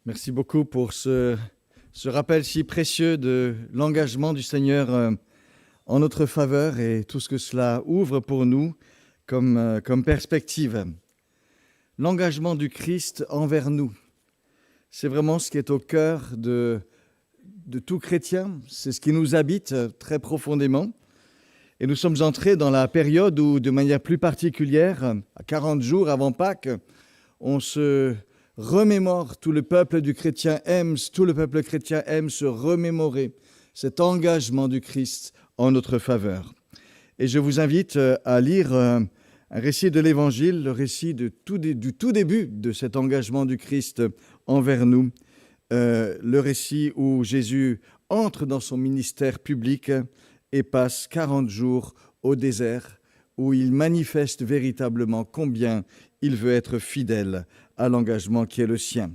Merci beaucoup pour ce rappel si précieux de l'engagement du Seigneur en notre faveur et tout ce que cela ouvre pour nous comme perspective. L'engagement du Christ envers nous, c'est vraiment ce qui est au cœur de tout chrétien. C'est ce qui nous habite très profondément. Et nous sommes entrés dans la période où, de manière plus particulière, à 40 jours avant Pâques, on se remémore, tout le peuple chrétien aime se remémorer cet engagement du Christ en notre faveur. Et je vous invite à lire un récit de l'Évangile, le récit du tout début de cet engagement du Christ envers nous, le récit où Jésus entre dans son ministère public et passe 40 jours au désert, où il manifeste véritablement combien il veut être fidèle à l'engagement qui est le sien.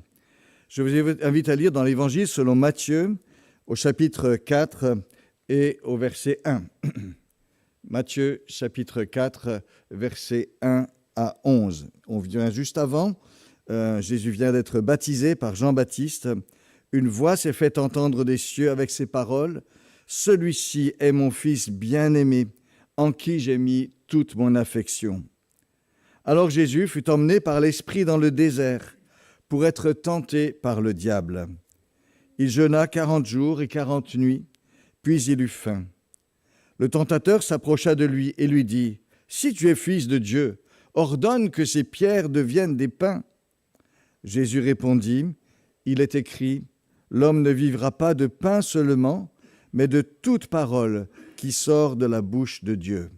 Je vous invite à lire dans l'Évangile selon Matthieu, au chapitre 4 et au verset 1. Matthieu, chapitre 4, versets 1 à 11. On vient juste avant, Jésus vient d'être baptisé par Jean-Baptiste. Une voix s'est fait entendre des cieux avec ces paroles : « Celui-ci est mon Fils bien-aimé, en qui j'ai mis toute mon affection. » Alors Jésus fut emmené par l'Esprit dans le désert pour être tenté par le diable. Il jeûna 40 jours et 40 nuits, puis il eut faim. Le tentateur s'approcha de lui et lui dit : « Si tu es fils de Dieu, ordonne que ces pierres deviennent des pains. » Jésus répondit : « Il est écrit : l'homme ne vivra pas de pain seulement, mais de toute parole qui sort de la bouche de Dieu. »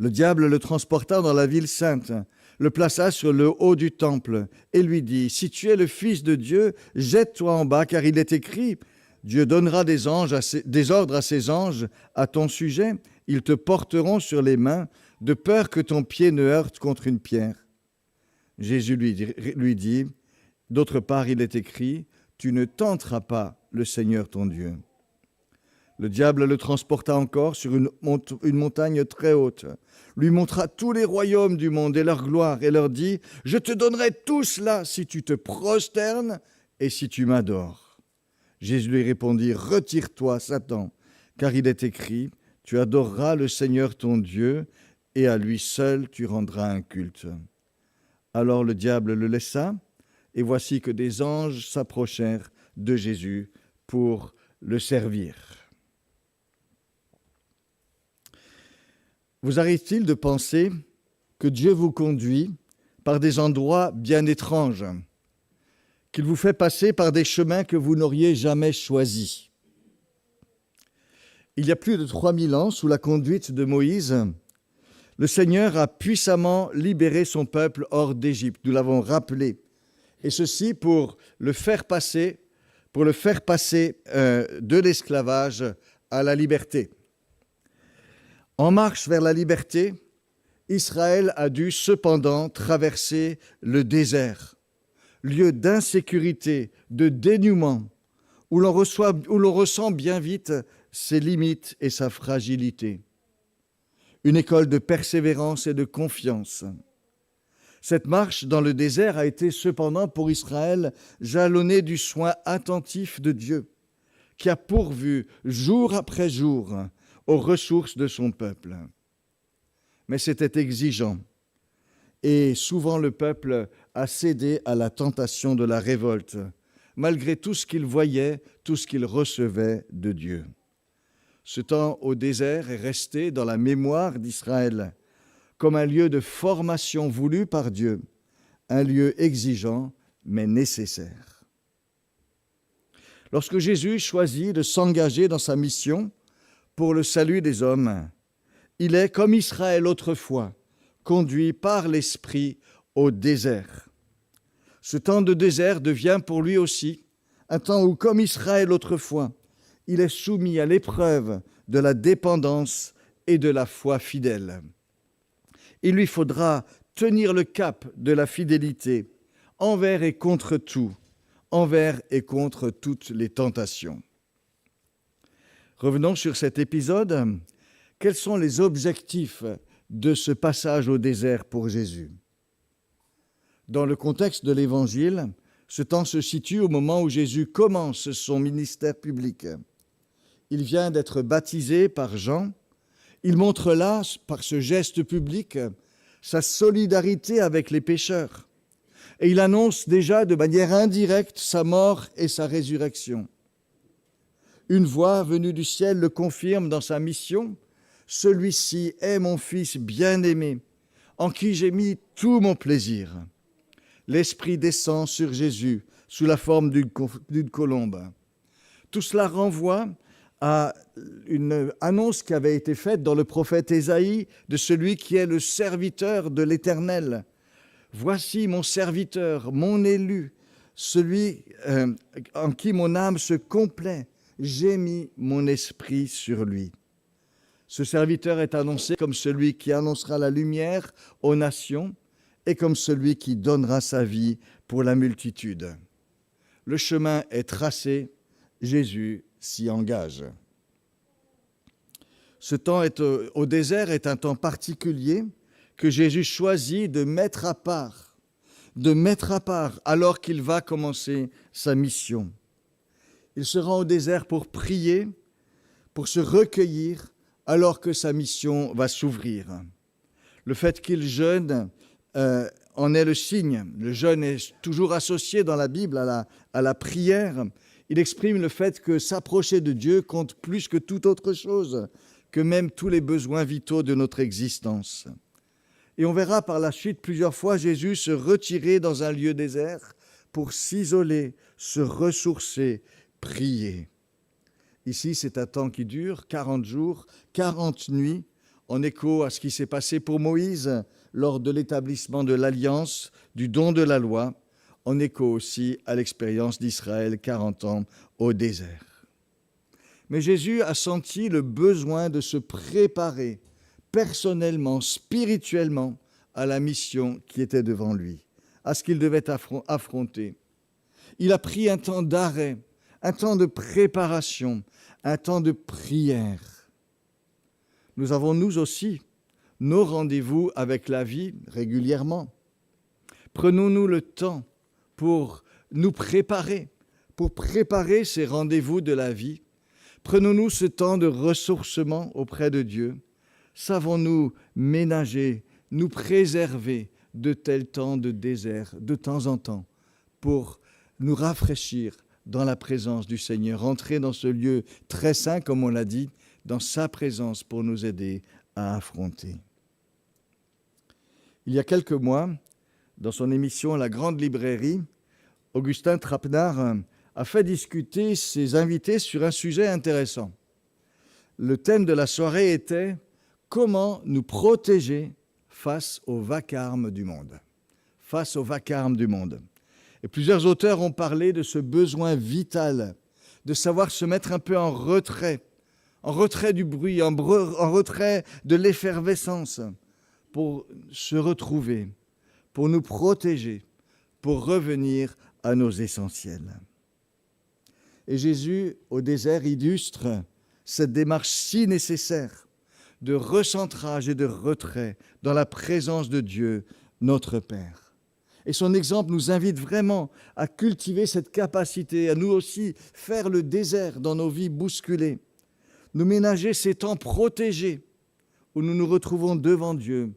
Le diable le transporta dans la ville sainte, le plaça sur le haut du temple et lui dit : « Si tu es le Fils de Dieu, jette-toi en bas, car il est écrit : Dieu donnera des ordres à ses anges à ton sujet, ils te porteront sur les mains, de peur que ton pied ne heurte contre une pierre. » Jésus lui dit : « D'autre part, il est écrit : tu ne tenteras pas le Seigneur ton Dieu. » Le diable le transporta encore sur une montagne très haute, lui montra tous les royaumes du monde et leur gloire, et leur dit : « Je te donnerai tout cela si tu te prosternes et si tu m'adores. » Jésus lui répondit : « Retire-toi, Satan, car il est écrit : tu adoreras le Seigneur ton Dieu, et à lui seul tu rendras un culte. » Alors le diable le laissa, et voici que des anges s'approchèrent de Jésus pour le servir. Vous arrive-t-il de penser que Dieu vous conduit par des endroits bien étranges, qu'il vous fait passer par des chemins que vous n'auriez jamais choisis? Il y a plus de 3000 ans, sous la conduite de Moïse, le Seigneur a puissamment libéré son peuple hors d'Égypte. Nous l'avons rappelé. Et ceci pour le faire passer de l'esclavage à la liberté. En marche vers la liberté, Israël a dû cependant traverser le désert, lieu d'insécurité, de dénuement, où l'on ressent bien vite ses limites et sa fragilité. Une école de persévérance et de confiance. Cette marche dans le désert a été cependant pour Israël jalonnée du soin attentif de Dieu, qui a pourvu jour après jour aux ressources de son peuple. Mais c'était exigeant, et souvent le peuple a cédé à la tentation de la révolte, malgré tout ce qu'il voyait, tout ce qu'il recevait de Dieu. Ce temps au désert est resté dans la mémoire d'Israël comme un lieu de formation voulu par Dieu, un lieu exigeant mais nécessaire. Lorsque Jésus choisit de s'engager dans sa mission pour le salut des hommes, il est, comme Israël autrefois, conduit par l'Esprit au désert. Ce temps de désert devient pour lui aussi un temps où, comme Israël autrefois, il est soumis à l'épreuve de la dépendance et de la foi fidèle. Il lui faudra tenir le cap de la fidélité envers et contre tout, envers et contre toutes les tentations. Revenons sur cet épisode. Quels sont les objectifs de ce passage au désert pour Jésus? Dans le contexte de l'Évangile, Ce temps se situe au moment où Jésus commence son ministère public. Il vient d'être baptisé par Jean. Il montre là, par ce geste public, sa solidarité avec les pécheurs. Et il annonce déjà de manière indirecte sa mort et sa résurrection. Une voix venue du ciel le confirme dans sa mission. « Celui-ci est mon Fils bien-aimé, en qui j'ai mis tout mon plaisir. » L'Esprit descend sur Jésus sous la forme d'une colombe. Tout cela renvoie à une annonce qui avait été faite dans le prophète Ésaïe de celui qui est le serviteur de l'Éternel. « Voici mon serviteur, mon élu, celui en qui mon âme se complaît. J'ai mis mon esprit sur lui. » Ce serviteur est annoncé comme celui qui annoncera la lumière aux nations et comme celui qui donnera sa vie pour la multitude. Le chemin est tracé, Jésus s'y engage. Ce temps au désert est un temps particulier que Jésus choisit de mettre à part alors qu'il va commencer sa mission. Il se rend au désert pour prier, pour se recueillir, alors que sa mission va s'ouvrir. Le fait qu'il jeûne en est le signe. Le jeûne est toujours associé dans la Bible à la prière. Il exprime le fait que s'approcher de Dieu compte plus que toute autre chose, que même tous les besoins vitaux de notre existence. Et on verra par la suite plusieurs fois Jésus se retirer dans un lieu désert pour s'isoler, se ressourcer, prier. Ici, c'est un temps qui dure 40 jours, 40 nuits, en écho à ce qui s'est passé pour Moïse lors de l'établissement de l'Alliance, du don de la loi, en écho aussi à l'expérience d'Israël 40 ans au désert. Mais Jésus a senti le besoin de se préparer personnellement, spirituellement, à la mission qui était devant lui, à ce qu'il devait affronter. Il a pris un temps d'arrêt, un temps de préparation, un temps de prière. Nous avons, nous aussi, nos rendez-vous avec la vie régulièrement. Prenons-nous le temps pour nous préparer, pour préparer ces rendez-vous de la vie. Prenons-nous ce temps de ressourcement auprès de Dieu. Savons-nous ménager, nous préserver de tels temps de désert, de temps en temps, pour nous rafraîchir dans la présence du Seigneur, entrer dans ce lieu très saint, comme on l'a dit, dans sa présence pour nous aider à affronter. Il y a quelques mois, dans son émission La Grande Librairie, Augustin Trapenard a fait discuter ses invités sur un sujet intéressant. Le thème de la soirée était « Comment nous protéger face au vacarme du monde ?» Face au vacarme du monde. Et plusieurs auteurs ont parlé de ce besoin vital de savoir se mettre un peu en retrait du bruit, en retrait de l'effervescence, pour se retrouver, pour nous protéger, pour revenir à nos essentiels. Et Jésus, au désert, illustre cette démarche si nécessaire de recentrage et de retrait dans la présence de Dieu, notre Père. Et son exemple nous invite vraiment à cultiver cette capacité, à nous aussi faire le désert dans nos vies bousculées, nous ménager ces temps protégés où nous nous retrouvons devant Dieu,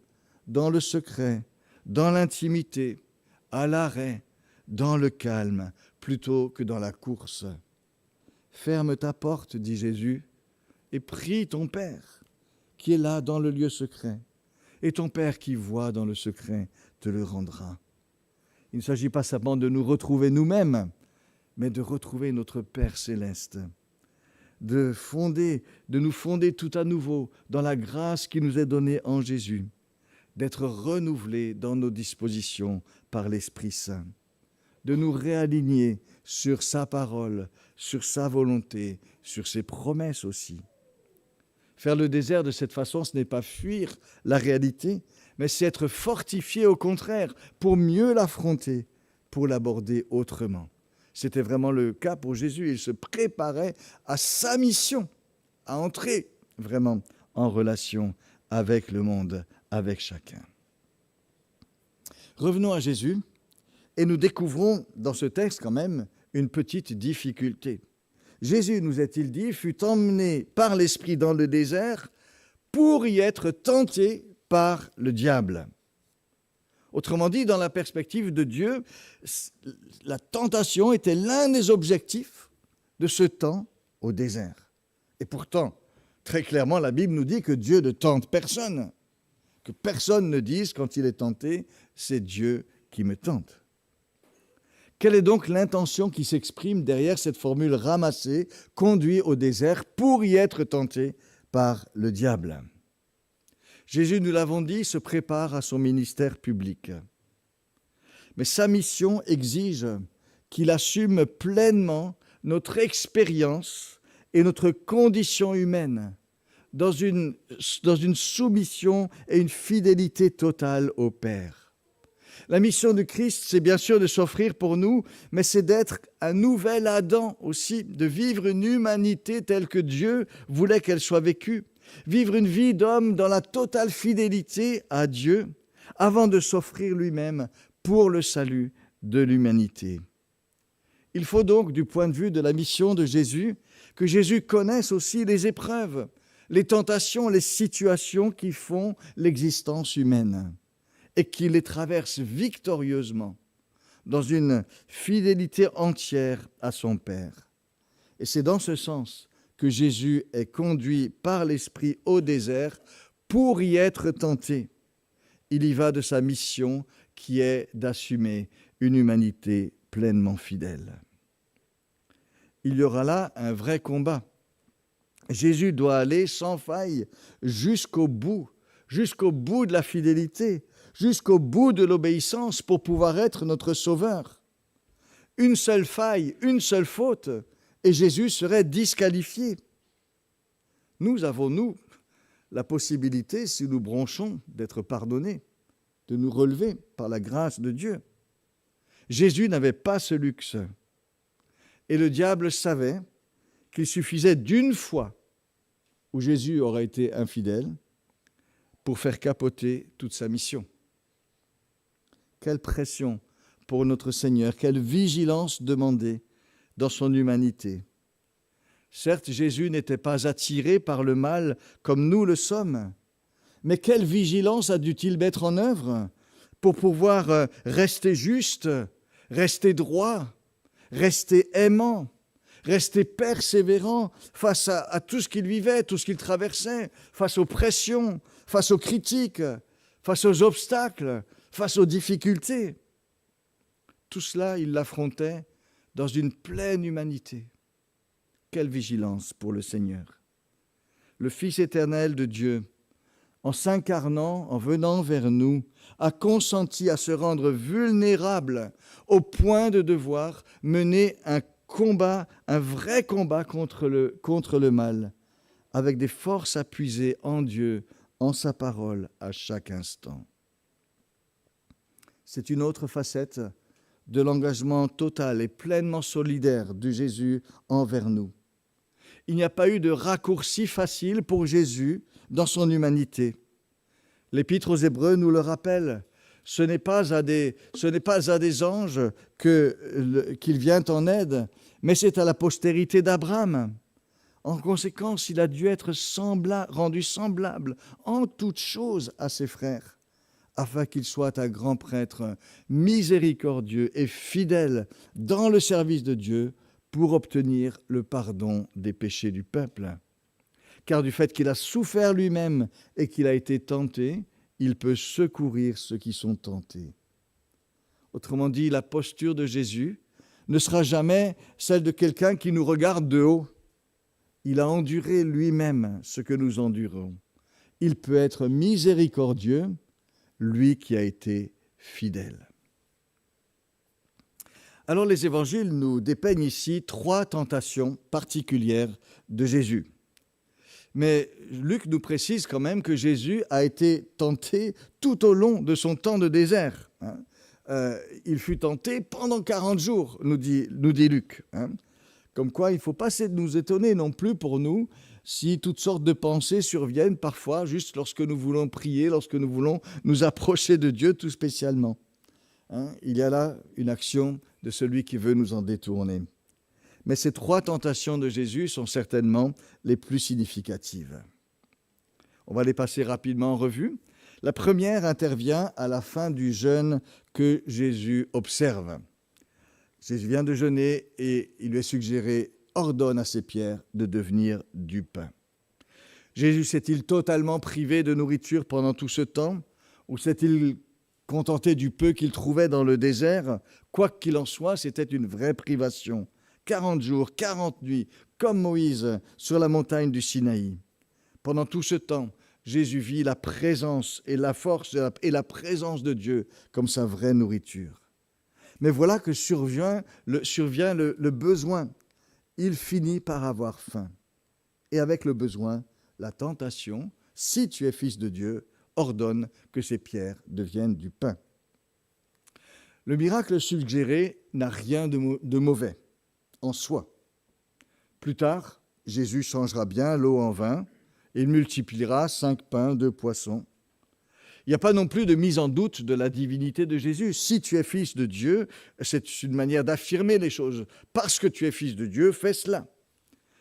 dans le secret, dans l'intimité, à l'arrêt, dans le calme, plutôt que dans la course. Ferme ta porte, dit Jésus, et prie ton Père, qui est là dans le lieu secret. Et ton Père qui voit dans le secret te le rendra. Il ne s'agit pas simplement de nous retrouver nous-mêmes, mais de retrouver notre Père céleste, de nous fonder tout à nouveau dans la grâce qui nous est donnée en Jésus, d'être renouvelés dans nos dispositions par l'Esprit Saint, de nous réaligner sur sa parole, sur sa volonté, sur ses promesses aussi. Faire le désert de cette façon, ce n'est pas fuir la réalité, mais c'est être fortifié au contraire pour mieux l'affronter, pour l'aborder autrement. C'était vraiment le cas pour Jésus. Il se préparait à sa mission, à entrer vraiment en relation avec le monde, avec chacun. Revenons à Jésus Et nous découvrons dans ce texte quand même une petite difficulté. Jésus, nous est-il dit, fut emmené par l'Esprit dans le désert pour y être tenté par le diable. Autrement dit, dans la perspective de Dieu, la tentation était l'un des objectifs de ce temps au désert. Et pourtant, très clairement, la Bible nous dit que Dieu ne tente personne, que personne ne dise quand il est tenté, c'est Dieu qui me tente. Quelle est donc l'intention qui s'exprime derrière cette formule ramassée, conduit au désert pour y être tenté par le diable ? Jésus, nous l'avons dit, se prépare à son ministère public. Mais sa mission exige qu'il assume pleinement notre expérience et notre condition humaine dans une soumission et une fidélité totale au Père. La mission du Christ, c'est bien sûr de s'offrir pour nous, mais c'est d'être un nouvel Adam aussi, de vivre une humanité telle que Dieu voulait qu'elle soit vécue. Vivre une vie d'homme dans la totale fidélité à Dieu avant de s'offrir lui-même pour le salut de l'humanité. Il faut donc, du point de vue de la mission de Jésus, que Jésus connaisse aussi les épreuves, les tentations, les situations qui font l'existence humaine et qu'il les traverse victorieusement dans une fidélité entière à son Père. Et c'est dans ce sens que Jésus est conduit par l'Esprit au désert pour y être tenté. Il y va de sa mission qui est d'assumer une humanité pleinement fidèle. Il y aura là un vrai combat. Jésus doit aller sans faille jusqu'au bout de la fidélité, jusqu'au bout de l'obéissance pour pouvoir être notre Sauveur. Une seule faille, une seule faute, et Jésus serait disqualifié. Nous avons, nous, la possibilité, si nous bronchons, d'être pardonnés, de nous relever par la grâce de Dieu. Jésus n'avait pas ce luxe. Et le diable savait qu'il suffisait d'une fois où Jésus aurait été infidèle pour faire capoter toute sa mission. Quelle pression pour notre Seigneur, quelle vigilance demandée dans son humanité. Certes, Jésus n'était pas attiré par le mal comme nous le sommes, mais quelle vigilance a dû-il mettre en œuvre pour pouvoir rester juste, rester droit, rester aimant, rester persévérant face à tout ce qu'il vivait, tout ce qu'il traversait, face aux pressions, face aux critiques, face aux obstacles, face aux difficultés. Tout cela, il l'affrontait dans une pleine humanité. Quelle vigilance pour le Seigneur. Le Fils éternel de Dieu, en s'incarnant, en venant vers nous, a consenti à se rendre vulnérable au point de devoir mener un combat, un vrai combat contre le mal, avec des forces à puiser en Dieu, en sa parole, à chaque instant. C'est une autre facette de l'engagement total et pleinement solidaire de Jésus envers nous. Il n'y a pas eu de raccourci facile pour Jésus dans son humanité. L'Épître aux Hébreux nous le rappelle. Ce n'est pas à des anges qu'il vient en aide, mais c'est à la postérité d'Abraham. En conséquence, il a dû être rendu semblable en toutes choses à ses frères, afin qu'il soit un grand prêtre miséricordieux et fidèle dans le service de Dieu pour obtenir le pardon des péchés du peuple. Car du fait qu'il a souffert lui-même et qu'il a été tenté, il peut secourir ceux qui sont tentés. Autrement dit, la posture de Jésus ne sera jamais celle de quelqu'un qui nous regarde de haut. Il a enduré lui-même ce que nous endurons. Il peut être miséricordieux, lui qui a été fidèle. Alors les évangiles nous dépeignent ici 3 tentations particulières de Jésus. Mais Luc nous précise quand même que Jésus a été tenté tout au long de son temps de désert. Il fut tenté pendant 40 jours, nous dit Luc. Comme quoi, il ne faut pas nous étonner non plus pour nous si toutes sortes de pensées surviennent parfois juste lorsque nous voulons prier, lorsque nous voulons nous approcher de Dieu tout spécialement. Il y a là une action de celui qui veut nous en détourner. Mais ces 3 tentations de Jésus sont certainement les plus significatives. On va les passer rapidement en revue. La première intervient à la fin du jeûne que Jésus observe. Jésus vient de jeûner et il lui est suggéré, ordonne à ces pierres de devenir du pain. Jésus s'est-il totalement privé de nourriture pendant tout ce temps, ou s'est-il contenté du peu qu'il trouvait dans le désert? Quoi qu'il en soit, c'était une vraie privation. 40 jours, 40 nuits, comme Moïse sur la montagne du Sinaï. Pendant tout ce temps, Jésus vit la présence et la force et la présence de Dieu comme sa vraie nourriture. Mais voilà que survient le besoin. Il finit par avoir faim. Et avec le besoin, la tentation, si tu es fils de Dieu, ordonne que ces pierres deviennent du pain. Le miracle suggéré n'a rien de mauvais en soi. Plus tard, Jésus changera bien l'eau en vin, et il multipliera 5 pains, 2 poissons. Il n'y a pas non plus de mise en doute de la divinité de Jésus. Si tu es fils de Dieu, c'est une manière d'affirmer les choses. Parce que tu es fils de Dieu, fais cela.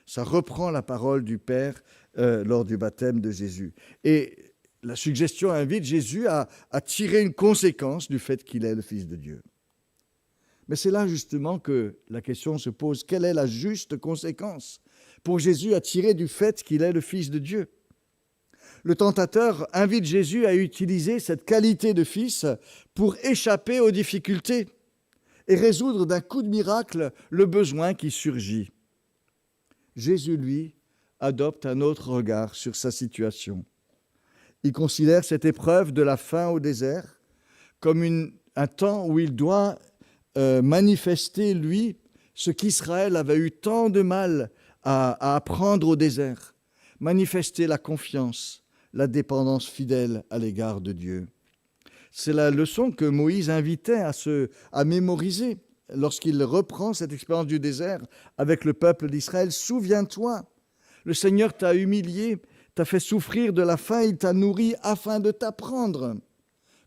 Ça reprend la parole du Père lors du baptême de Jésus. Et la suggestion invite Jésus à tirer une conséquence du fait qu'il est le Fils de Dieu. Mais c'est là justement que la question se pose. Quelle est la juste conséquence pour Jésus à tirer du fait qu'il est le Fils de Dieu? Le tentateur invite Jésus à utiliser cette qualité de fils pour échapper aux difficultés et résoudre d'un coup de miracle le besoin qui surgit. Jésus, lui, adopte un autre regard sur sa situation. Il considère cette épreuve de la faim au désert comme un temps où il doit manifester, lui, ce qu'Israël avait eu tant de mal à apprendre au désert, manifester la confiance, la dépendance fidèle à l'égard de Dieu. C'est la leçon que Moïse invitait à mémoriser lorsqu'il reprend cette expérience du désert avec le peuple d'Israël. Souviens-toi, le Seigneur t'a humilié, t'a fait souffrir de la faim, il t'a nourri afin de t'apprendre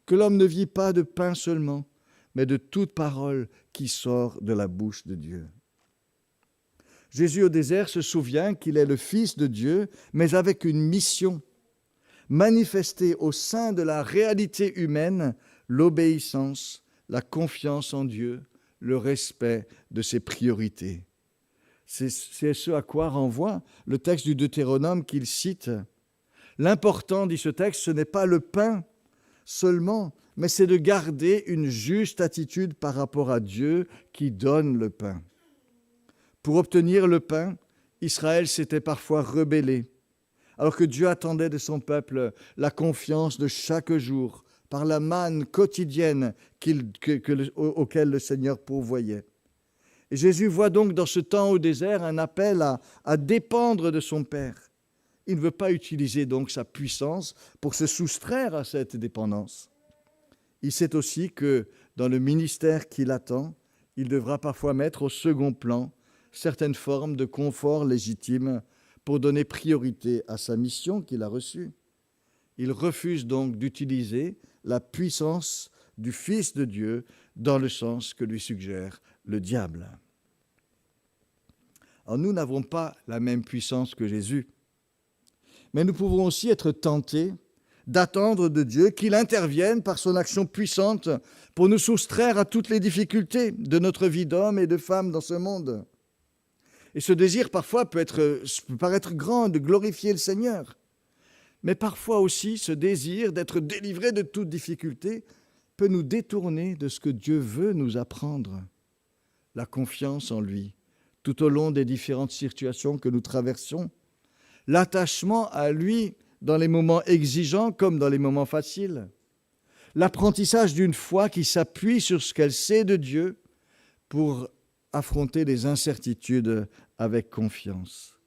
que l'homme ne vit pas de pain seulement, mais de toute parole qui sort de la bouche de Dieu. Jésus au désert se souvient qu'il est le Fils de Dieu, mais avec une mission, manifester au sein de la réalité humaine l'obéissance, la confiance en Dieu, le respect de ses priorités. C'est ce à quoi renvoie le texte du Deutéronome qu'il cite. L'important, dit ce texte, ce n'est pas le pain seulement, mais c'est de garder une juste attitude par rapport à Dieu qui donne le pain. Pour obtenir le pain, Israël s'était parfois rebellé, alors que Dieu attendait de son peuple la confiance de chaque jour par la manne quotidienne auquel le Seigneur pourvoyait. Et Jésus voit donc dans ce temps au désert un appel à dépendre de son Père. Il ne veut pas utiliser donc sa puissance pour se soustraire à cette dépendance. Il sait aussi que dans le ministère qui l'attend, il devra parfois mettre au second plan certaines formes de confort légitime pour donner priorité à sa mission qu'il a reçue. Il refuse donc d'utiliser la puissance du Fils de Dieu dans le sens que lui suggère le diable. Alors nous n'avons pas la même puissance que Jésus, mais nous pouvons aussi être tentés d'attendre de Dieu qu'il intervienne par son action puissante pour nous soustraire à toutes les difficultés de notre vie d'homme et de femme dans ce monde. Et ce désir parfois peut paraître grand de glorifier le Seigneur, mais parfois aussi ce désir d'être délivré de toute difficulté peut nous détourner de ce que Dieu veut nous apprendre, la confiance en lui, tout au long des différentes situations que nous traversons, l'attachement à lui dans les moments exigeants comme dans les moments faciles, l'apprentissage d'une foi qui s'appuie sur ce qu'elle sait de Dieu pour affronter les incertitudes avec confiance.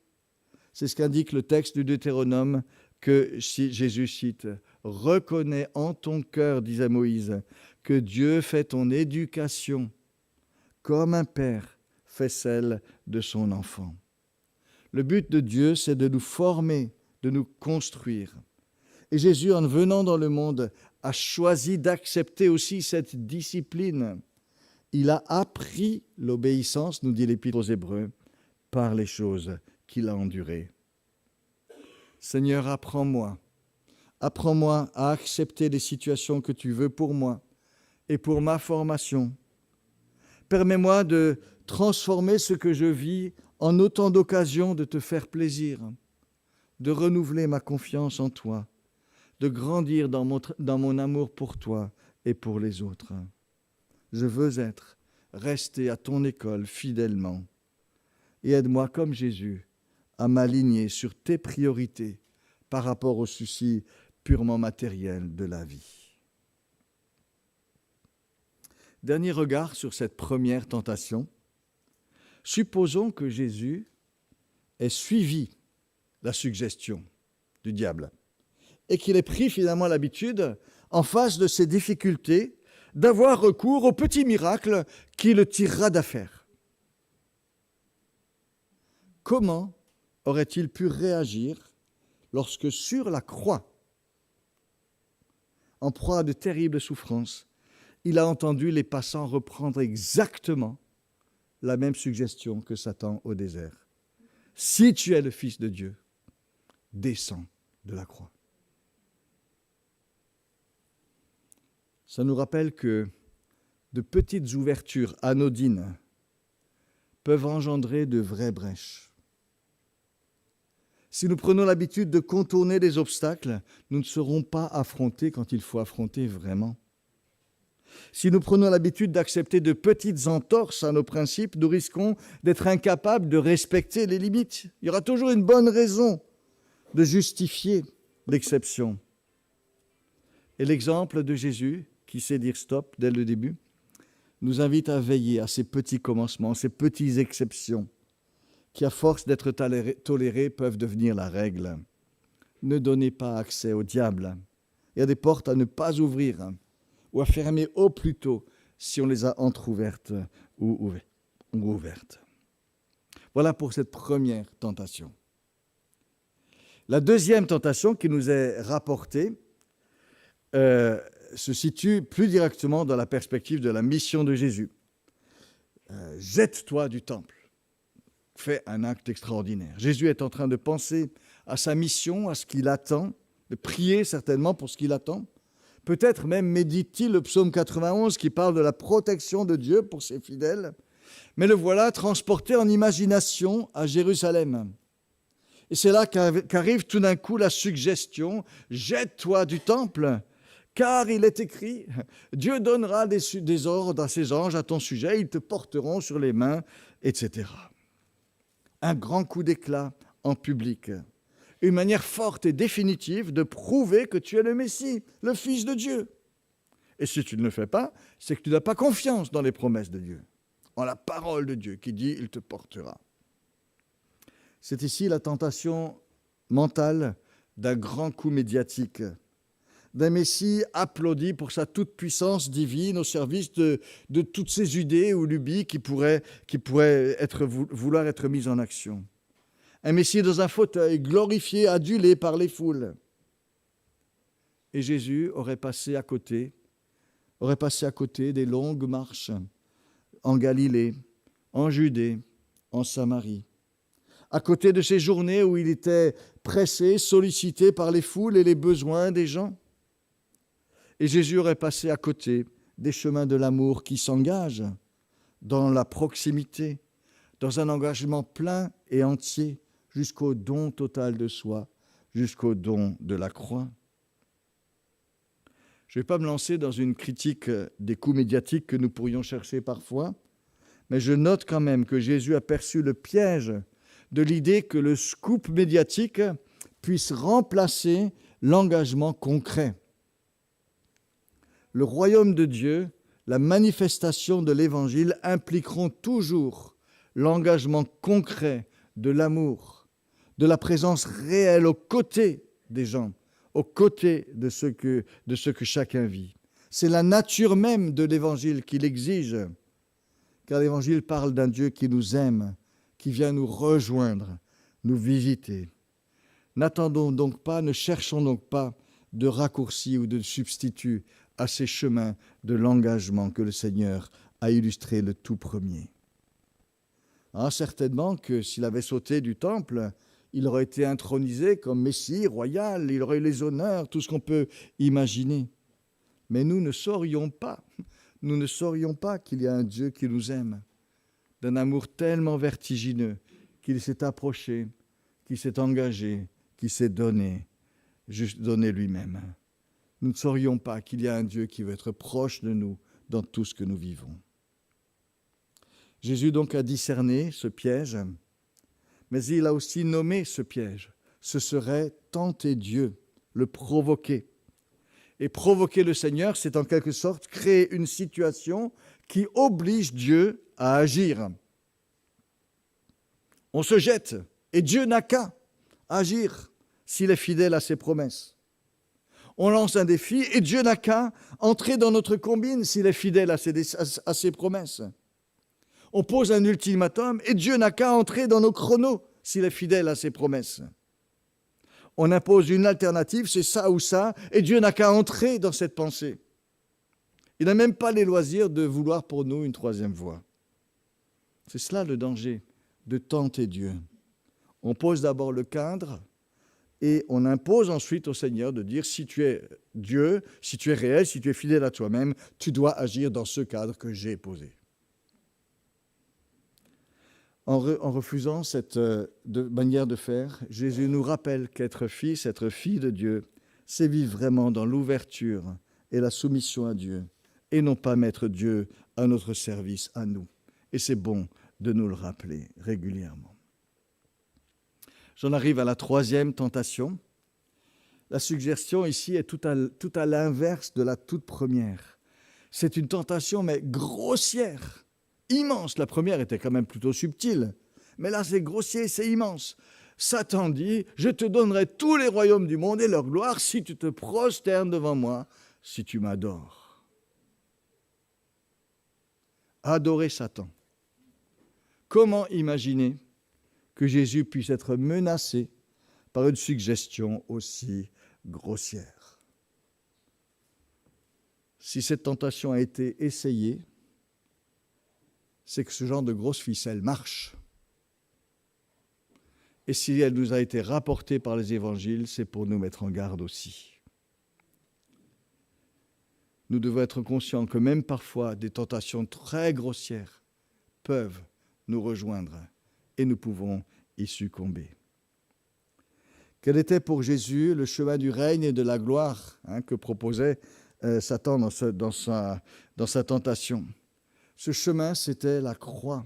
C'est ce qu'indique le texte du Deutéronome que Jésus cite. « Reconnais en ton cœur, disait Moïse, que Dieu fait ton éducation comme un père fait celle de son enfant. » Le but de Dieu, c'est de nous former, de nous construire. Et Jésus, en venant dans le monde, a choisi d'accepter aussi cette discipline. Il a appris l'obéissance, nous dit l'Épître aux Hébreux, par les choses qu'il a endurées. Seigneur, apprends-moi à accepter les situations que tu veux pour moi et pour ma formation. Permets-moi de transformer ce que je vis en autant d'occasions de te faire plaisir, de renouveler ma confiance en toi, de grandir dans mon amour pour toi et pour les autres. Je veux rester à ton école fidèlement. Et aide-moi, comme Jésus, à m'aligner sur tes priorités par rapport aux soucis purement matériels de la vie. Dernier regard sur cette première tentation. Supposons que Jésus ait suivi la suggestion du diable et qu'il ait pris finalement l'habitude, en face de ses difficultés, d'avoir recours au petit miracle qui le tirera d'affaire. Comment aurait-il pu réagir lorsque sur la croix, en proie à de terribles souffrances, il a entendu les passants reprendre exactement la même suggestion que Satan au désert. Si tu es le Fils de Dieu, descends de la croix. Ça nous rappelle que de petites ouvertures anodines peuvent engendrer de vraies brèches. Si nous prenons l'habitude de contourner les obstacles, nous ne serons pas affrontés quand il faut affronter vraiment. Si nous prenons l'habitude d'accepter de petites entorses à nos principes, nous risquons d'être incapables de respecter les limites. Il y aura toujours une bonne raison de justifier l'exception. Et l'exemple de Jésus, qui sait dire stop dès le début, nous invite à veiller à ces petits commencements, ces petites exceptions, qui à force d'être tolérées peuvent devenir la règle. Ne donnez pas accès au diable. Il y a des portes à ne pas ouvrir ou à fermer au plus tôt si on les a entr'ouvertes ou ouvertes. Voilà pour cette première tentation. La deuxième tentation qui nous est rapportée se situe plus directement dans la perspective de la mission de Jésus. Jette-toi du temple. Fais un acte extraordinaire. Jésus est en train de penser à sa mission, à ce qu'il attend, de prier certainement pour ce qu'il attend. Peut-être même médite-t-il le psaume 91 qui parle de la protection de Dieu pour ses fidèles. Mais le voilà transporté en imagination à Jérusalem. Et c'est là qu'arrive tout d'un coup la suggestion « Jette-toi du temple ». Car il est écrit, Dieu donnera des ordres à ses anges à ton sujet, ils te porteront sur les mains, etc. Un grand coup d'éclat en public, une manière forte et définitive de prouver que tu es le Messie, le Fils de Dieu. Et si tu ne le fais pas, c'est que tu n'as pas confiance dans les promesses de Dieu, en la parole de Dieu qui dit « il te portera ». C'est ici la tentation mentale d'un grand coup médiatique, d'un Messie applaudi pour sa toute-puissance divine au service de toutes ces idées ou lubies qui pourraient vouloir être mises en action. Un Messie dans un fauteuil, glorifié, adulé par les foules. Et Jésus aurait passé à côté des longues marches en Galilée, en Judée, en Samarie. À côté de ces journées où il était pressé, sollicité par les foules et les besoins des gens. Et Jésus aurait passé à côté des chemins de l'amour qui s'engagent dans la proximité, dans un engagement plein et entier, jusqu'au don total de soi, jusqu'au don de la croix. Je ne vais pas me lancer dans une critique des coups médiatiques que nous pourrions chercher parfois, mais je note quand même que Jésus a perçu le piège de l'idée que le scoop médiatique puisse remplacer l'engagement concret. Le royaume de Dieu, la manifestation de l'Évangile impliqueront toujours l'engagement concret de l'amour, de la présence réelle aux côtés des gens, aux côtés de ce que chacun vit. C'est la nature même de l'Évangile qui l'exige, car l'Évangile parle d'un Dieu qui nous aime, qui vient nous rejoindre, nous visiter. N'attendons donc pas, ne cherchons donc pas de raccourci ou de substitut à ces chemins de l'engagement que le Seigneur a illustré le tout premier. Ah, certainement que s'il avait sauté du temple, il aurait été intronisé comme Messie royal, il aurait eu les honneurs, tout ce qu'on peut imaginer. Mais nous ne saurions pas qu'il y a un Dieu qui nous aime, d'un amour tellement vertigineux qu'il s'est approché, qu'il s'est engagé, qu'il s'est donné lui-même. Nous ne saurions pas qu'il y a un Dieu qui veut être proche de nous dans tout ce que nous vivons. Jésus donc a discerné ce piège, mais il a aussi nommé ce piège. Ce serait tenter Dieu, le provoquer. Et provoquer le Seigneur, c'est en quelque sorte créer une situation qui oblige Dieu à agir. On se jette, et Dieu n'a qu'à agir s'il est fidèle à ses promesses. On lance un défi, et Dieu n'a qu'à entrer dans notre combine s'il est fidèle à ses promesses. On pose un ultimatum, et Dieu n'a qu'à entrer dans nos chronos s'il est fidèle à ses promesses. On impose une alternative, c'est ça ou ça, et Dieu n'a qu'à entrer dans cette pensée. Il n'a même pas les loisirs de vouloir pour nous une troisième voie. C'est cela le danger de tenter Dieu. On pose d'abord le cadre et on impose ensuite au Seigneur de dire si tu es Dieu, si tu es réel, si tu es fidèle à toi-même, tu dois agir dans ce cadre que j'ai posé. En refusant cette manière de faire, Jésus nous rappelle qu'être fils, être fille de Dieu, c'est vivre vraiment dans l'ouverture et la soumission à Dieu, et non pas mettre Dieu à notre service, à nous. Et c'est bon de nous le rappeler régulièrement. J'en arrive à la troisième tentation. La suggestion ici est tout à l'inverse de la toute première. C'est une tentation, mais grossière. Immense. La première était quand même plutôt subtile. Mais là, c'est grossier, c'est immense. Satan dit, je te donnerai tous les royaumes du monde et leur gloire si tu te prosternes devant moi, si tu m'adores. Adorer Satan. Comment imaginer que Jésus puisse être menacé par une suggestion aussi grossière? Si cette tentation a été essayée, c'est que ce genre de grosse ficelle marche. Et si elle nous a été rapportée par les évangiles, c'est pour nous mettre en garde aussi. Nous devons être conscients que même parfois des tentations très grossières peuvent nous rejoindre et nous pouvons y succomber. Quel était pour Jésus le chemin du règne et de la gloire que proposait Satan dans sa tentation? Ce chemin, c'était la croix.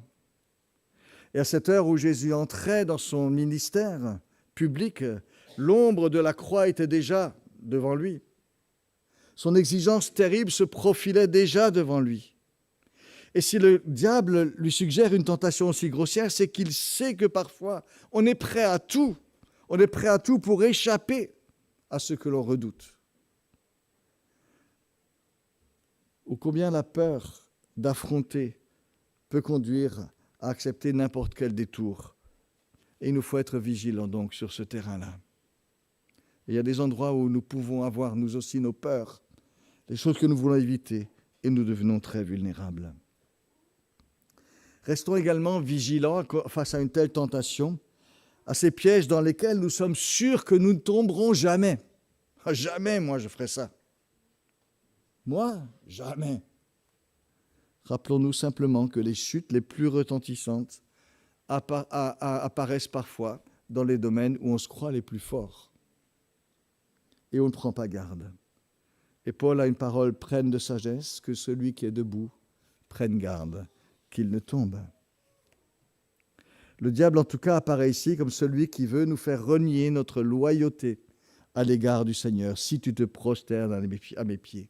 Et à cette heure où Jésus entrait dans son ministère public, l'ombre de la croix était déjà devant lui. Son exigence terrible se profilait déjà devant lui. Et si le diable lui suggère une tentation aussi grossière, c'est qu'il sait que parfois, on est prêt à tout. On est prêt à tout pour échapper à ce que l'on redoute. Ou combien la peur d'affronter peut conduire à accepter n'importe quel détour. Et il nous faut être vigilants donc sur ce terrain-là. Et il y a des endroits où nous pouvons avoir nous aussi nos peurs, des choses que nous voulons éviter, et nous devenons très vulnérables. Restons également vigilants face à une telle tentation, à ces pièges dans lesquels nous sommes sûrs que nous ne tomberons jamais. Jamais, moi, je ferai ça. Moi, jamais. Rappelons-nous simplement que les chutes les plus retentissantes apparaissent parfois dans les domaines où on se croit les plus forts. Et on ne prend pas garde. Et Paul a une parole pleine de sagesse, que celui qui est debout prenne garde qu'il ne tombe. Le diable, en tout cas, apparaît ici comme celui qui veut nous faire renier notre loyauté à l'égard du Seigneur, si tu te prosternes à mes pieds.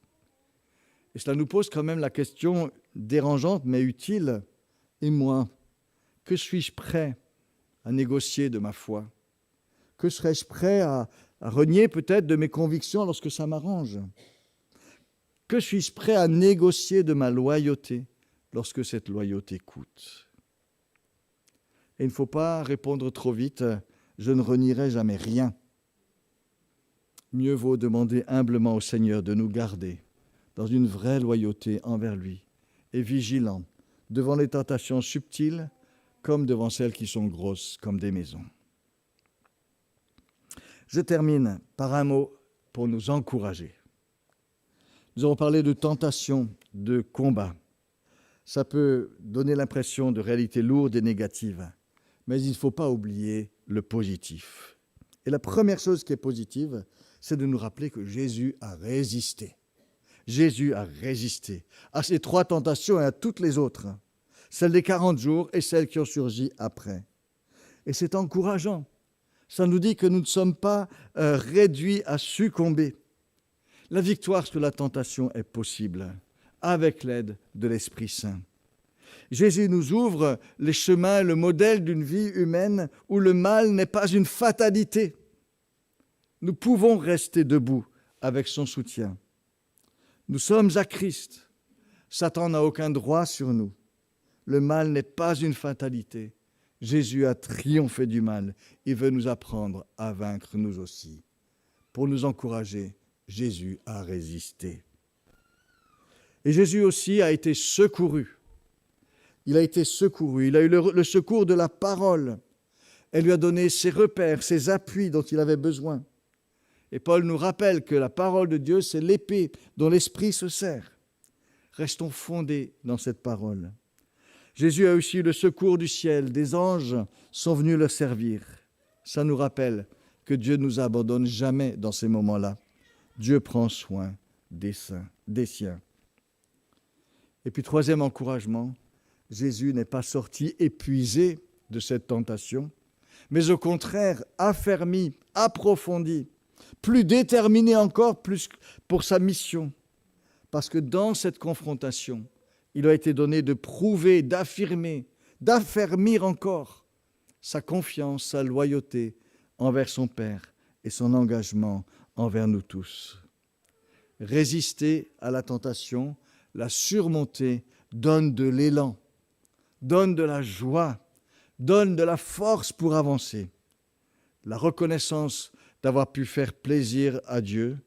Et cela nous pose quand même la question dérangeante mais utile. Et moi, que suis-je prêt à négocier de ma foi? Que serais-je prêt à renier peut-être de mes convictions lorsque ça m'arrange? Que suis-je prêt à négocier de ma loyauté lorsque cette loyauté coûte? Et il ne faut pas répondre trop vite, je ne renierai jamais rien. mieux vaut demander humblement au Seigneur de nous garder dans une vraie loyauté envers lui et vigilant devant les tentations subtiles comme devant celles qui sont grosses comme des maisons. Je termine par un mot pour nous encourager. Nous avons parlé de tentation, de combat. Ça peut donner l'impression de réalité lourde et négative, mais il ne faut pas oublier le positif. Et la première chose qui est positive, c'est de nous rappeler que Jésus a résisté. Jésus a résisté à ces 3 tentations et à toutes les autres, celles des 40 jours et celles qui ont surgi après. Et c'est encourageant. Ça nous dit que nous ne sommes pas réduits à succomber. La victoire sur la tentation est possible avec l'aide de l'Esprit Saint. Jésus nous ouvre les chemins, le modèle d'une vie humaine où le mal n'est pas une fatalité. Nous pouvons rester debout avec son soutien. Nous sommes à Christ. Satan n'a aucun droit sur nous. Le mal n'est pas une fatalité. Jésus a triomphé du mal. Il veut nous apprendre à vaincre nous aussi. Pour nous encourager, Jésus a résisté. Et Jésus aussi a été secouru. Il a été secouru. Il a eu le secours de la parole. Elle lui a donné ses repères, ses appuis dont il avait besoin. Et Paul nous rappelle que la parole de Dieu, c'est l'épée dont l'Esprit se sert. Restons fondés dans cette parole. Jésus a aussi le secours du ciel. Des anges sont venus le servir. Ça nous rappelle que Dieu ne nous abandonne jamais dans ces moments-là. Dieu prend soin des siens. Et puis, 3e encouragement, Jésus n'est pas sorti épuisé de cette tentation, mais au contraire, affermi, approfondi, plus déterminé encore plus pour sa mission. Parce que dans cette confrontation, il a été donné de prouver, d'affirmer, d'affermir encore sa confiance, sa loyauté envers son Père et son engagement envers nous tous. Résister à la tentation, la surmonter, donne de l'élan, donne de la joie, donne de la force pour avancer. La reconnaissance d'avoir pu faire plaisir à Dieu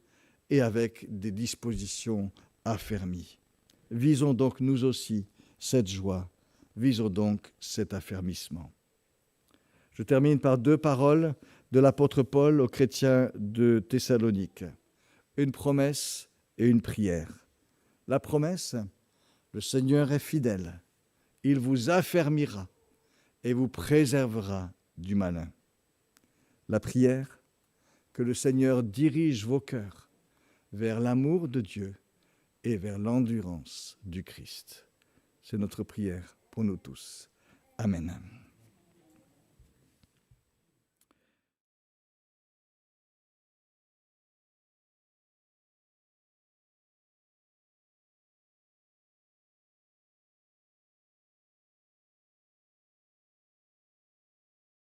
et avec des dispositions affermies. Visons donc nous aussi cette joie, visons donc cet affermissement. Je termine par 2 paroles de l'apôtre Paul aux chrétiens de Thessalonique. Une promesse et une prière. La promesse, le Seigneur est fidèle. Il vous affermira et vous préservera du malin. La prière, que le Seigneur dirige vos cœurs vers l'amour de Dieu et vers l'endurance du Christ. C'est notre prière pour nous tous. Amen.